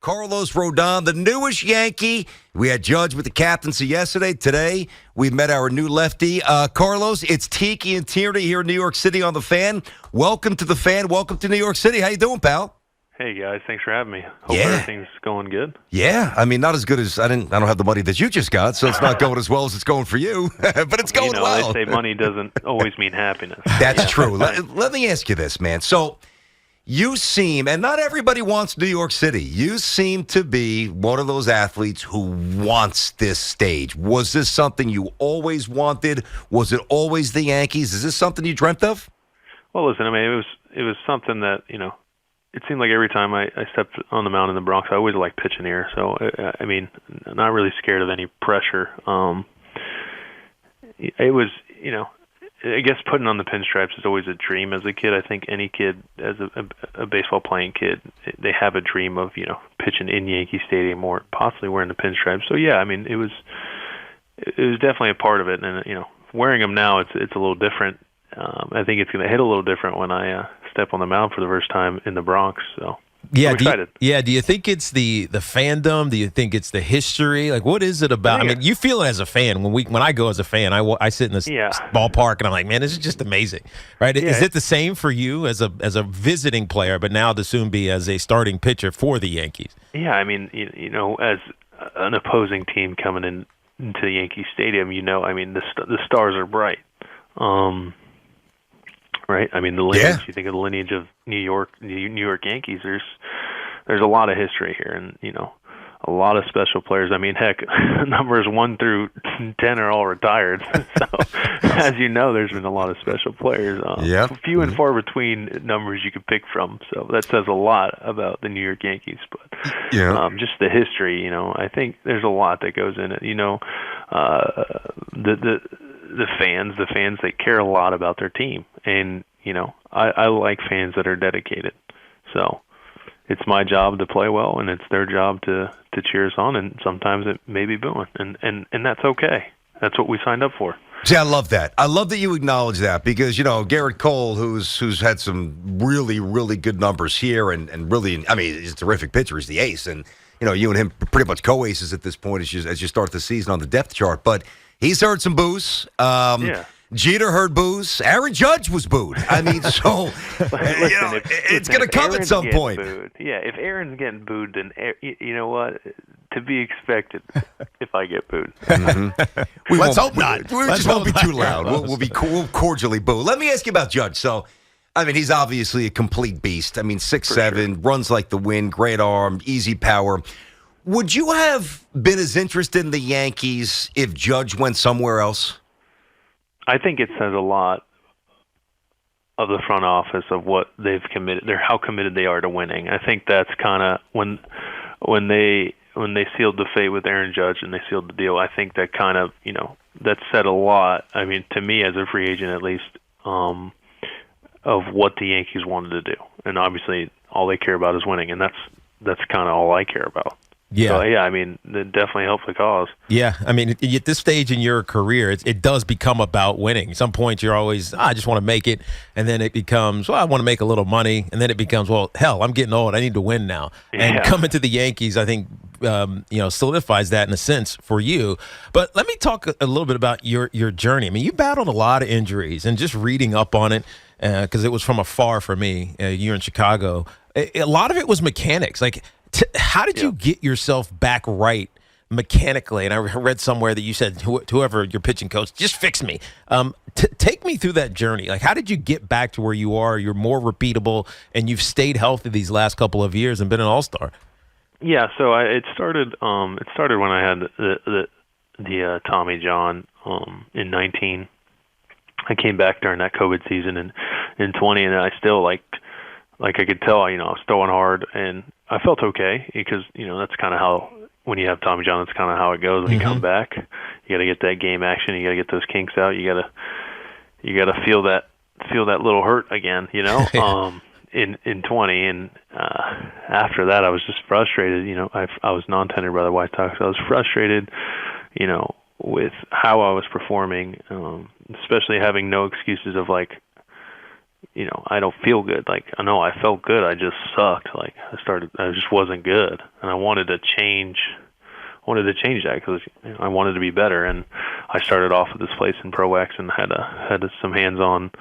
Carlos Rodon, the newest Yankee. We had Judge with the captaincy yesterday. Today, we met our new lefty. Carlos, it's Tiki and Tierney here in New York City on the Fan. Welcome to the Fan. Welcome to New York City. How you doing, pal? Hey, guys. Thanks for having me. Hope everything's going good. Yeah. I mean, not as good as I don't have the money that you just got, so it's not going as well as it's going for you. But it's going well. They say money doesn't always mean happiness. That's true. Let me ask you this, man. So you seem, and not everybody wants New York City, you seem to be one of those athletes who wants this stage. Was this something you always wanted? Was it always the Yankees? Is this something you dreamt of? Well, listen, I mean, it was something that, it seemed like every time I stepped on the mound in the Bronx, I always liked pitching here. So, I mean, not really scared of any pressure. It was, I guess putting on the pinstripes is always a dream as a kid. I think any kid, as a baseball playing kid, they have a dream of, pitching in Yankee Stadium or possibly wearing the pinstripes. So, yeah, I mean, it was definitely a part of it. And, wearing them now, it's a little different. I think it's going to hit a little different when I step on the mound for the first time in the Bronx. So I'm excited. Do you think it's the fandom? Do you think it's the history? Like, what is it about? I mean, you feel it as a fan. When I go as a fan, I sit in this ballpark and I'm like, man, this is just amazing, right? Yeah. Is it the same for you as a visiting player, but now to soon be as a starting pitcher for the Yankees? Yeah, I mean, as an opposing team coming into Yankee Stadium, I mean, the stars are bright. Right? I mean, the lineage. You think of the lineage of New York Yankees. There's a lot of history here, and a lot of special players. I mean, heck, numbers 1 through 10 are all retired. So, as you know, there's been a lot of special players. Few and far between numbers you could pick from. So that says a lot about the New York Yankees. But just the history. I think there's a lot that goes in it. The fans, they care a lot about their team. And, I like fans that are dedicated. So it's my job to play well, and it's their job to cheer us on, and sometimes it may be booing. And that's okay. That's what we signed up for. See, I love that. I love that you acknowledge that because, Garrett Cole, who's had some really, really good numbers here and really, I mean, he's a terrific pitcher. He's the ace. And, you and him pretty much co-aces at this point as you start the season on the depth chart. But he's heard some boos. Jeter heard boos. Aaron Judge was booed. I mean, so it's going to come at some point. Booed, if Aaron's getting booed, then you know what? To be expected if I get booed. Mm-hmm. Let's hope not. We just won't be too loud. We'll be cool, cordially boo. Let me ask you about Judge. So, I mean, he's obviously a complete beast. I mean, 6'7", runs like the wind, great arm, easy power. Would you have been as interested in the Yankees if Judge went somewhere else? I think it says a lot of the front office of what they've committed, how committed they are to winning. I think that's kind of when they sealed the fate with Aaron Judge and they sealed the deal. I think that kind of that said a lot. I mean, to me as a free agent at least, of what the Yankees wanted to do, and obviously all they care about is winning, and that's kind of all I care about. Yeah. So, I mean, it definitely helps the cause. Yeah, I mean, at this stage in your career, it does become about winning. At some point, you're always, I just want to make it, and then it becomes, I want to make a little money, and then it becomes, hell, I'm getting old. I need to win now. Yeah. And coming to the Yankees, I think, solidifies that in a sense for you. But let me talk a little bit about your journey. I mean, you battled a lot of injuries, and just reading up on it, because it was from afar for me, you're in Chicago. A lot of it was mechanics, like. How did you get yourself back right mechanically? And I read somewhere that you said, whoever your pitching coach, just fix me. Take me through that journey. Like, how did you get back to where you are? You're more repeatable, and you've stayed healthy these last couple of years and been an all-star. Yeah, so it started when I had the Tommy John in 19. I came back during that COVID season in 20, and I still like I could tell, I was throwing hard, and I felt okay because, that's kind of how, when you have Tommy John, that's kind of how it goes when you come back. You got to get that game action. You got to get those kinks out. You got to feel that little hurt again, in 20. And after that, I was just frustrated. I was non-tendered by the White Sox. I was frustrated, with how I was performing, especially having no excuses of I don't feel good. Like, I know I felt good. I just sucked. Like, I just wasn't good. And I wanted to change that because I wanted to be better. And I started off at this place in Pro-X and had some hands-on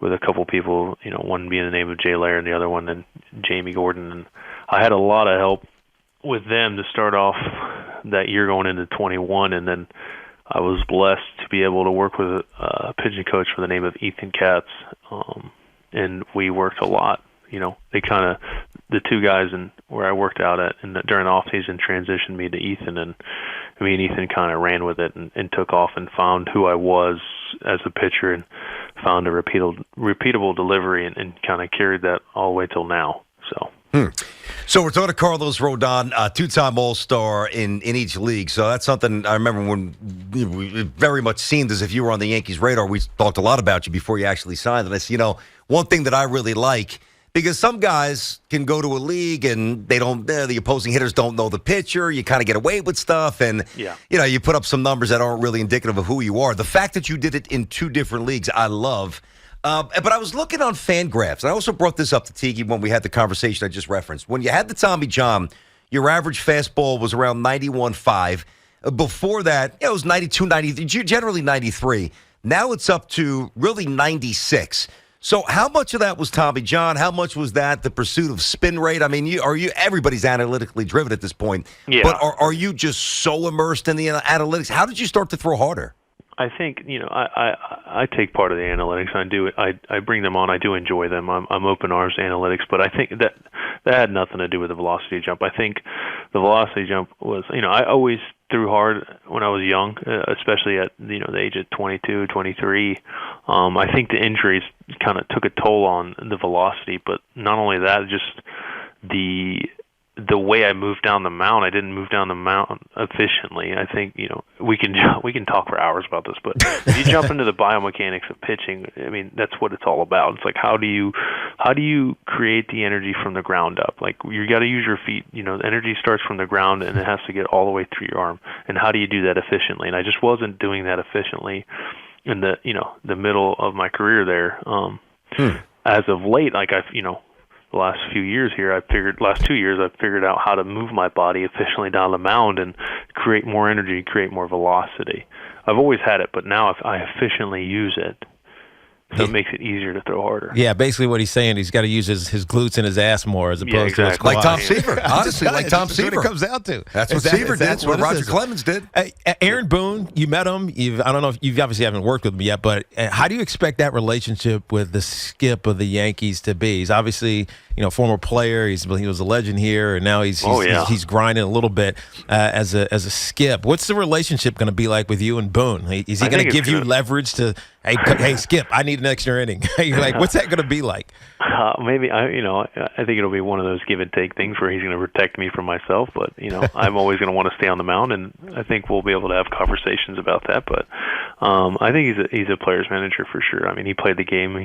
with a couple people, one being the name of Jay Lair and the other one then Jamie Gordon. And I had a lot of help with them to start off that year going into 21. And then I was blessed to be able to work with a pitching coach by the name of Ethan Katz. And we worked a lot. They kind of, the two guys where I worked out at during the off season transitioned me to Ethan, and me and Ethan kind of ran with it and took off and found who I was as a pitcher and found a repeatable delivery and kind of carried that all the way till now. So we're talking to Carlos Rodon, two-time All-Star in each league. So that's something I remember when it very much seemed as if you were on the Yankees' radar. We talked a lot about you before you actually signed. And I said, one thing that I really like, because some guys can go to a league and the opposing hitters don't know the pitcher. You kind of get away with stuff, and you put up some numbers that aren't really indicative of who you are. The fact that you did it in two different leagues, I love. But I was looking on Fangraphs, and I also brought this up to Tiki when we had the conversation I just referenced. When you had the Tommy John, your average fastball was around 91.5. Before that, it was 92, 90, generally 93. Now it's up to really 96. So how much of that was Tommy John? How much was that the pursuit of spin rate? I mean, everybody's analytically driven at this point. Yeah. But are you just so immersed in the analytics? How did you start to throw harder? I think I take part of the analytics. I bring them on. I do enjoy them. I'm open arms to analytics, but I think that had nothing to do with the velocity jump. I think the velocity jump was I always threw hard when I was young, especially at the age of 22, 23. I think the injuries kind of took a toll on the velocity, but not only that, just the way I moved down the mound, I didn't move down the mound efficiently. I think we can talk for hours about this, but if you jump into the biomechanics of pitching, I mean that's what it's all about. It's like how do you create the energy from the ground up? Like you got to use your feet. The energy starts from the ground and it has to get all the way through your arm. And how do you do that efficiently? And I just wasn't doing that efficiently in the middle of my career there. As of late, like the last 2 years, I've figured out how to move my body efficiently down the mound and create more energy, create more velocity. I've always had it, but now I efficiently use it. So it makes it easier to throw harder. Yeah, basically what he's saying, he's got to use his glutes and his ass more as opposed to his quads. Like Tom Seaver. Honestly, like Tom Seaver. That's what it comes down to. That's what Seaver did. That's what Roger Clemens did. Aaron Boone, you met him. I don't know if you obviously haven't worked with him yet, but how do you expect that relationship with the skip of the Yankees to be? He's obviously former player. He was a legend here, and now he's grinding a little bit as a skip. What's the relationship going to be like with you and Boone? Is he going to give you leverage to? Hey, Skip, I need an extra inning. You're like, what's that going to be like? Maybe I think it'll be one of those give and take things where he's going to protect me from myself, but I'm always going to want to stay on the mound, and I think we'll be able to have conversations about that. But I think he's a player's manager for sure. I mean, he played the game,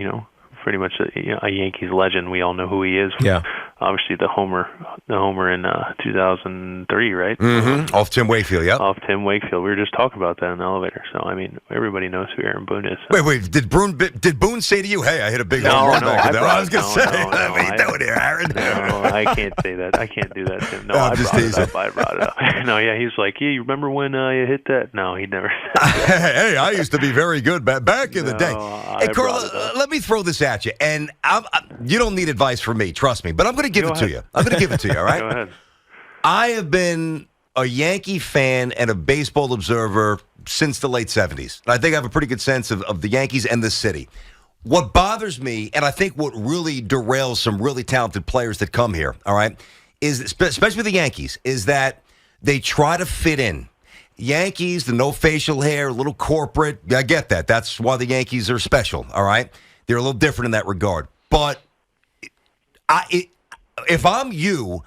pretty much a Yankees legend. We all know who he is. Yeah. Obviously, the homer in 2003, right? Mm-hmm. Off Tim Wakefield, yep. Off Tim Wakefield. We were just talking about that in the elevator. So, I mean, everybody knows who Aaron Boone is. So. Wait. Did Boone say to you, hey, I hit a big home run? I was going to say, what are you doing here, Aaron? No, I can't say that. I can't do that, Tim. No, I'm just teasing. I brought it up. No, yeah, he was like, you remember when you hit that? No, he never said that. Hey, I used to be very good back in the day. Hey, Carl, let me throw this at you. And you don't need advice from me, trust me, but I'm going to give it to you. I'm going to give it to you, all right? Go ahead. I have been a Yankee fan and a baseball observer since the late 70s. I think I have a pretty good sense of the Yankees and the city. What bothers me, and I think what really derails some really talented players that come here, all right, is, especially the Yankees, is that they try to fit in. Yankees, the no facial hair, a little corporate. I get that. That's why the Yankees are special, all right? They're a little different in that regard. But if I'm you,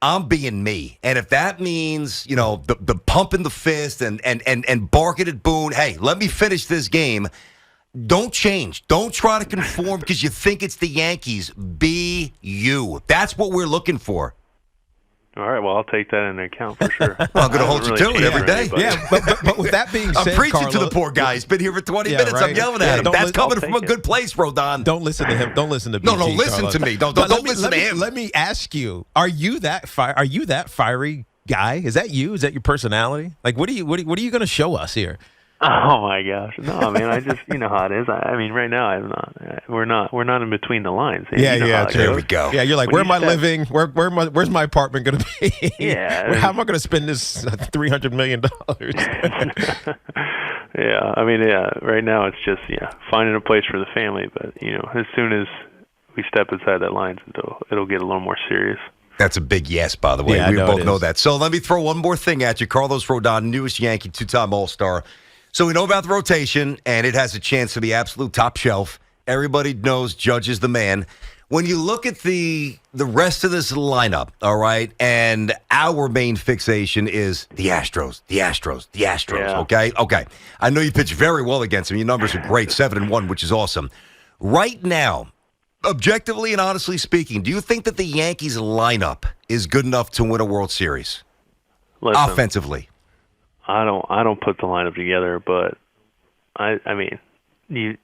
I'm being me. And if that means, the pumping the fist and barking at Boone, hey, let me finish this game, don't change. Don't try to conform because you think it's the Yankees. Be you. That's what we're looking for. All right, well, I'll take that into account for sure. Well, I'm going to hold you to it every day. Yeah, but with that being said, I'm preaching to the Carlos, poor guy. He's been here for 20 Yeah, minutes. right. I'm yelling Yeah, at him. don't That's listen- coming I'll from a take good place, Rodon. don't listen to him. Don't listen to BG, No, listen Carlos. to me. Don't But listen to him. Let me ask you: Are you that fiery guy? Is that you? Is that your personality? Like, what are you going to show us here? Oh my gosh, no, man! I just, you know how it is. I mean, right now, I'm not. We're not in between the lines. You know how it There goes. we go. Yeah, you're like, When where am I you step- living? Where's my apartment going to be? Yeah, How am I going to spend this $300 million? Yeah, I mean, yeah. Right now, it's just finding a place for the family. But as soon as we step inside that line, it'll get a little more serious. That's a big yes, by the way. Yeah, I We know both it know is. that. So let me throw one more thing at you. Carlos Rodon, newest Yankee, two-time All-Star. So we know about the rotation, and it has a chance to be absolute top shelf. Everybody knows Judge is the man. When you look at the rest of this lineup, all right, and our main fixation is the Astros, Yeah. okay? I know you pitched very well against them. Your numbers are great, 7-1, which is awesome. Right now, objectively and honestly speaking, do you think that the Yankees lineup is good enough to win a World Series Listen, offensively? I don't put the lineup together, but I mean,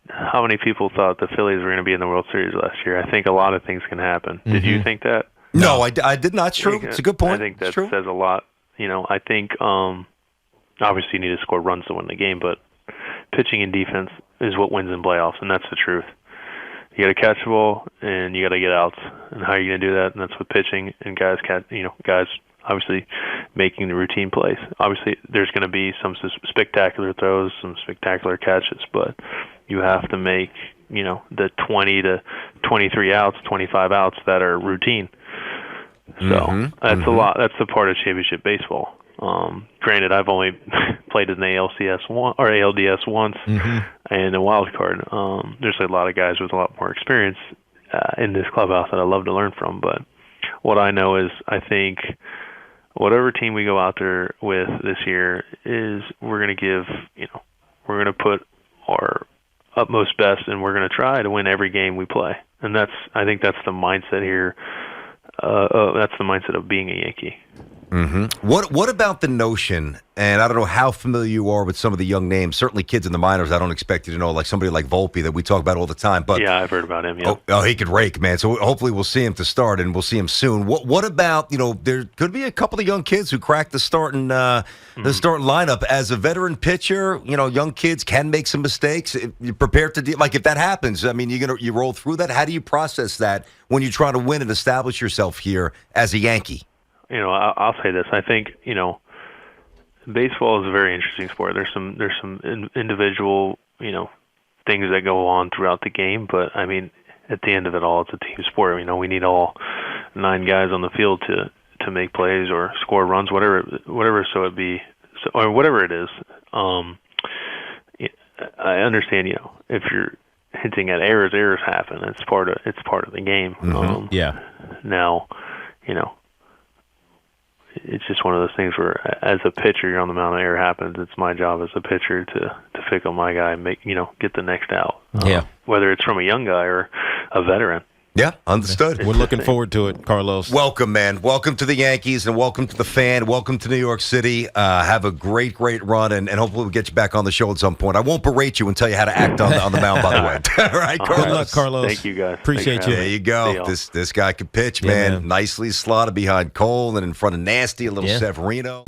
how many people thought the Phillies were going to be in the World Series last year? I think a lot of things can happen. Did you think that? No, I did not. It's true. It's a good point. I think It's that true. says a lot. I think obviously you need to score runs to win the game, but pitching and defense is what wins in playoffs, and that's the truth. You got to catch the ball, and you got to get outs. And how are you going to do that? And that's with pitching and guys obviously making the routine plays. Obviously, there's going to be some spectacular throws, some spectacular catches, but you have to make the 20 to 23 outs, 25 outs that are routine. So that's a lot. That's the part of championship baseball. Granted, I've only played in the ALDS once, and a wild card. There's a lot of guys with a lot more experience in this clubhouse that I love to learn from. But what I know is, I think whatever team we go out there with this year is we're going to put our utmost best, and we're going to try to win every game we play. And I think that's the mindset here. That's the mindset of being a Yankee. What about the notion, and I don't know how familiar you are with some of the young names, certainly kids in the minors, I don't expect you to know, like somebody like Volpe that we talk about all the time. But Yeah, I've heard about him, yeah. Oh, he could rake, man. So hopefully we'll see him to start, and we'll see him soon. What about, there could be a couple of young kids who crack the starting lineup. As a veteran pitcher, young kids can make some mistakes. You're prepared to deal, like if that happens, I mean, you roll through that. How do you process that when you try to win and establish yourself here as a Yankee? I'll say this. I think baseball is a very interesting sport. There's some individual things that go on throughout the game, but I mean, at the end of it all, it's a team sport. We need all 9 guys on the field to make plays or score runs, whatever it be, or whatever it is. I understand. If you're hinting at errors happen. It's part of the game. Now, it's just one of those things where, as a pitcher, you're on the mound, error happens. It's my job as a pitcher to pick up my guy and get the next out. Whether it's from a young guy or a veteran. Yeah, understood. We're looking forward to it, Carlos. Welcome, man. Welcome to the Yankees, and welcome to the fan. Welcome to New York City. Have a great run, and hopefully we'll get you back on the show at some point. I won't berate you and tell you how to act on the mound, by the way. All right, Carlos. Good luck, Carlos. Thank you, guys. Appreciate you. There you go. This guy can pitch, Yeah, man. man. Nicely slotted behind Cole and in front of Nasty, a little Yeah. Severino.